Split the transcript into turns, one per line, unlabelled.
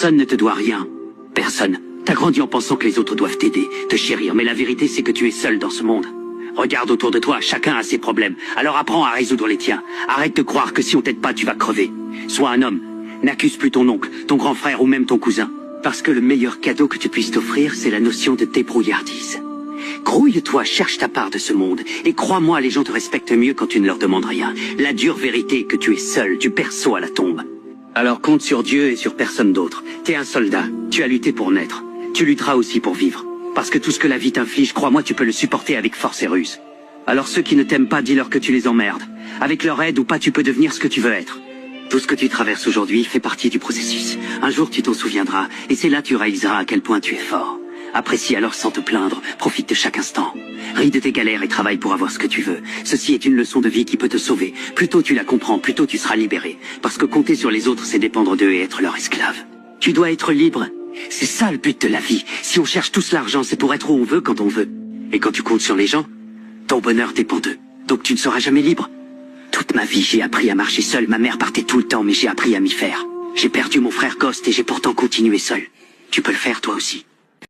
Personne ne te doit rien. Personne. T'as grandi en pensant que les autres doivent t'aider, te chérir, mais la vérité c'est que tu es seul dans ce monde. Regarde autour de toi, chacun a ses problèmes. Alors apprends à résoudre les tiens. Arrête de croire que si on t'aide pas, tu vas crever. Sois un homme. N'accuse plus ton oncle, ton grand frère ou même ton cousin. Parce que le meilleur cadeau que tu puisses t'offrir, c'est la notion de débrouillardise. Grouille-toi, cherche ta part de ce monde. Et crois-moi, les gens te respectent mieux quand tu ne leur demandes rien. La dure vérité est que tu es seul, du berceau à la tombe. Alors compte sur Dieu et sur personne d'autre. T'es un soldat, tu as lutté pour naître. Tu lutteras aussi pour vivre. Parce que tout ce que la vie t'inflige, crois-moi, tu peux le supporter avec force et ruse. Alors ceux qui ne t'aiment pas, dis-leur que tu les emmerdes. Avec leur aide ou pas, tu peux devenir ce que tu veux être. Tout ce que tu traverses aujourd'hui fait partie du processus. Un jour, tu t'en souviendras, et c'est là que tu réaliseras à quel point tu es fort. Apprécie alors sans te plaindre, profite de chaque instant. Ris de tes galères et travaille pour avoir ce que tu veux. Ceci est une leçon de vie qui peut te sauver. Plus tôt tu la comprends, plus tôt tu seras libéré. Parce que compter sur les autres, c'est dépendre d'eux et être leur esclave. Tu dois être libre. C'est ça le but de la vie. Si on cherche tous l'argent, c'est pour être où on veut quand on veut. Et quand tu comptes sur les gens, ton bonheur dépend d'eux. Donc tu ne seras jamais libre. Toute ma vie, j'ai appris à marcher seul. Ma mère partait tout le temps, mais j'ai appris à m'y faire. J'ai perdu mon frère Ghost et j'ai pourtant continué seul. Tu peux le faire toi aussi.